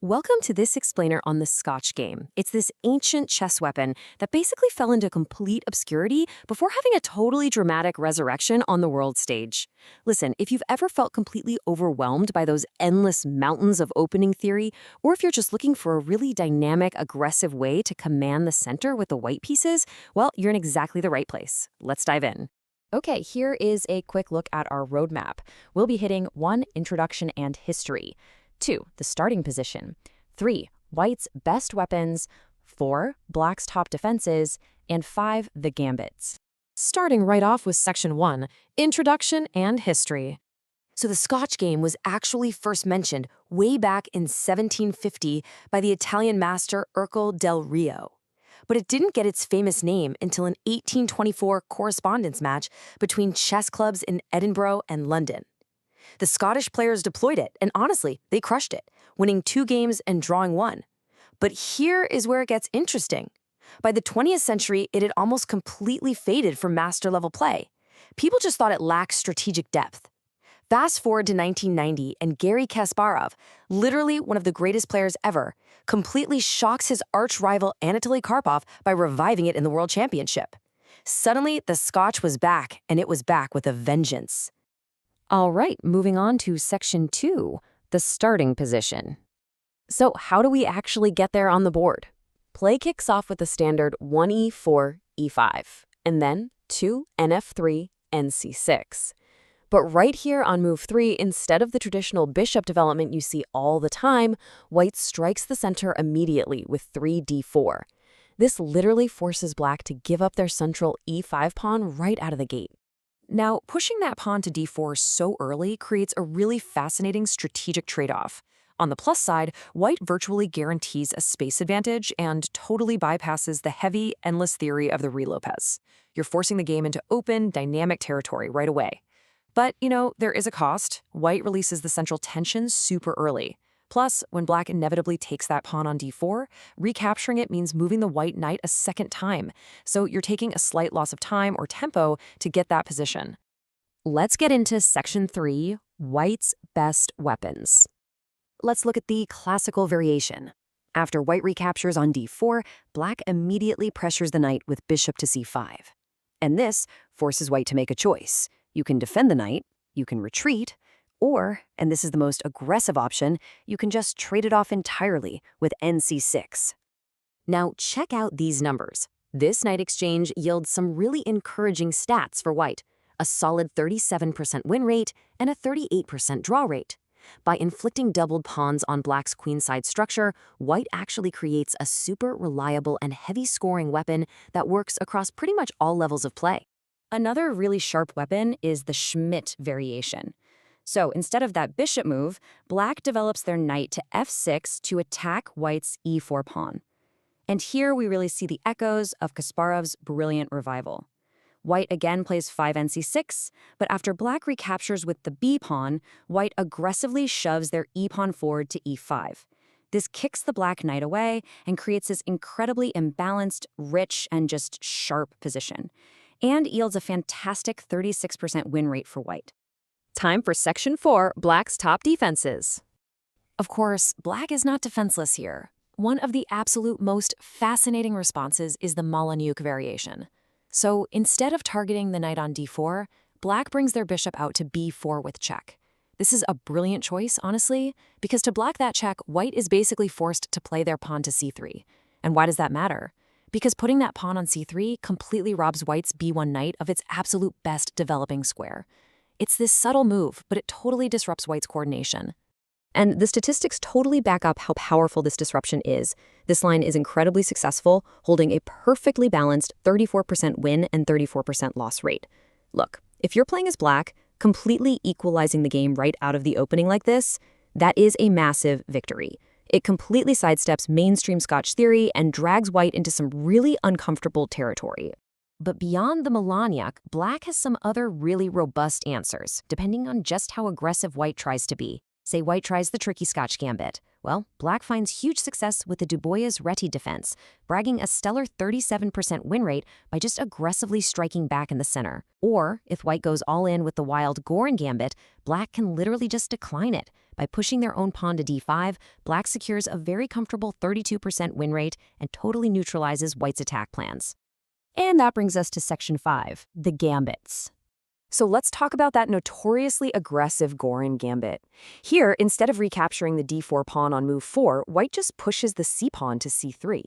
Welcome to this explainer on the Scotch Game. It's this ancient chess weapon that basically fell into complete obscurity before having a totally dramatic resurrection on the world stage. Listen, if you've ever felt completely overwhelmed by those endless mountains of opening theory, or if you're just looking for a really dynamic, aggressive way to command the center with the white pieces, well, you're in exactly the right place. Let's dive in. Okay, here is a quick look at our roadmap. We'll be hitting 1. Introduction and history. 2. The starting position. 3. White's best weapons. 4. Black's top defenses. And 5. The gambits. Starting right off with Section 1, Introduction and History. So the Scotch game was actually first mentioned way back in 1750 by the Italian master Ercole del Rio. But it didn't get its famous name until an 1824 correspondence match between chess clubs in Edinburgh and London. The Scottish players deployed it, and honestly, they crushed it, winning 2 games and drawing 1. But here is where it gets interesting. By the 20th century, it had almost completely faded from master-level play. People just thought it lacked strategic depth. Fast forward to 1990, and Garry Kasparov, literally one of the greatest players ever, completely shocks his arch-rival Anatoly Karpov by reviving it in the World Championship. Suddenly, the Scotch was back, and it was back with a vengeance. All right, moving on to Section 2, the starting position. So how do we actually get there on the board? Play kicks off with the standard 1e4, e5, and then 2 nf3, nc6. But right here on move 3, instead of the traditional bishop development you see all the time, white strikes the center immediately with 3d4. This literally forces black to give up their central e5 pawn right out of the gate. Now, pushing that pawn to d4 so early creates a really fascinating strategic trade-off. On the plus side, white virtually guarantees a space advantage and totally bypasses the heavy, endless theory of the relopes. You're forcing the game into open, dynamic territory right away. But, there is a cost. White releases the central tension super early. Plus, when black inevitably takes that pawn on d4, recapturing it means moving the white knight a second time. So you're taking a slight loss of time or tempo to get that position. Let's get into Section 3, white's best weapons. Let's look at the classical variation. After white recaptures on d4, black immediately pressures the knight with bishop to c5. And this forces white to make a choice. You can defend the knight, you can retreat, or, and this is the most aggressive option, you can just trade it off entirely with nc6. Now check out these numbers. This knight exchange yields some really encouraging stats for white, a solid 37% win rate and a 38% draw rate. By inflicting doubled pawns on black's queenside structure, white actually creates a super reliable and heavy-scoring weapon that works across pretty much all levels of play. Another really sharp weapon is the Schmidt variation. So instead of that bishop move, black develops their knight to f6 to attack white's e4 pawn. And here we really see the echoes of Kasparov's brilliant revival. White again plays 5nc6, but after black recaptures with the b pawn, white aggressively shoves their e pawn forward to e5. This kicks the black knight away and creates this incredibly imbalanced, rich, and just sharp position, and yields a fantastic 36% win rate for white. Time for Section 4, black's top defenses. Of course, black is not defenseless here. One of the absolute most fascinating responses is the Molyneux variation. So instead of targeting the knight on d4, black brings their bishop out to b4 with check. This is a brilliant choice, honestly, because to block that check, white is basically forced to play their pawn to c3. And why does that matter? Because putting that pawn on c3 completely robs white's b1 knight of its absolute best developing square. It's this subtle move, but it totally disrupts white's coordination. And the statistics totally back up how powerful this disruption is. This line is incredibly successful, holding a perfectly balanced 34% win and 34% loss rate. Look, if you're playing as black, completely equalizing the game right out of the opening like this, that is a massive victory. It completely sidesteps mainstream Scotch theory and drags white into some really uncomfortable territory. But beyond the Molyneux, black has some other really robust answers, depending on just how aggressive white tries to be. Say white tries the tricky Scotch Gambit. Well, black finds huge success with the Du Bois-Reti defense, bragging a stellar 37% win rate by just aggressively striking back in the center. Or, if white goes all in with the wild Gorin Gambit, black can literally just decline it. By pushing their own pawn to d5, black secures a very comfortable 32% win rate and totally neutralizes white's attack plans. And that brings us to Section 5, the Gambits. So let's talk about that notoriously aggressive Gorin Gambit. Here, instead of recapturing the d4 pawn on move 4, white just pushes the c pawn to c3.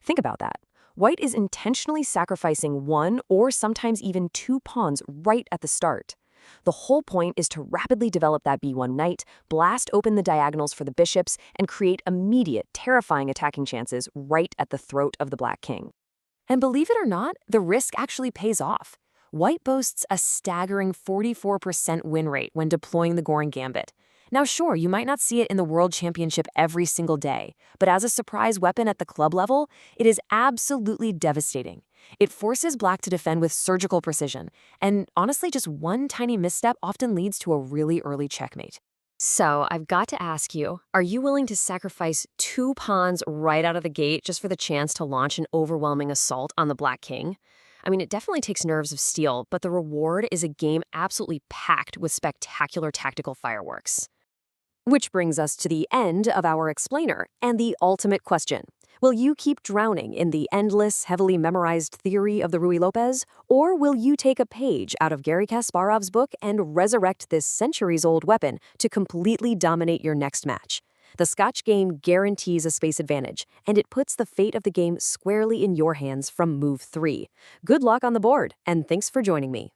Think about that. White is intentionally sacrificing one or sometimes even two pawns right at the start. The whole point is to rapidly develop that b1 knight, blast open the diagonals for the bishops, and create immediate, terrifying attacking chances right at the throat of the black king. And believe it or not, the risk actually pays off. White boasts a staggering 44% win rate when deploying the Gorin Gambit. Now sure, you might not see it in the World Championship every single day, but as a surprise weapon at the club level, it is absolutely devastating. It forces black to defend with surgical precision, and honestly, just one tiny misstep often leads to a really early checkmate. So, I've got to ask you, are you willing to sacrifice two pawns right out of the gate just for the chance to launch an overwhelming assault on the black king? I mean, it definitely takes nerves of steel, but the reward is a game absolutely packed with spectacular tactical fireworks. Which brings us to the end of our explainer and the ultimate question. Will you keep drowning in the endless, heavily memorized theory of the Ruy Lopez, or will you take a page out of Garry Kasparov's book and resurrect this centuries-old weapon to completely dominate your next match? The Scotch Game guarantees a space advantage, and it puts the fate of the game squarely in your hands from move 3. Good luck on the board, and thanks for joining me.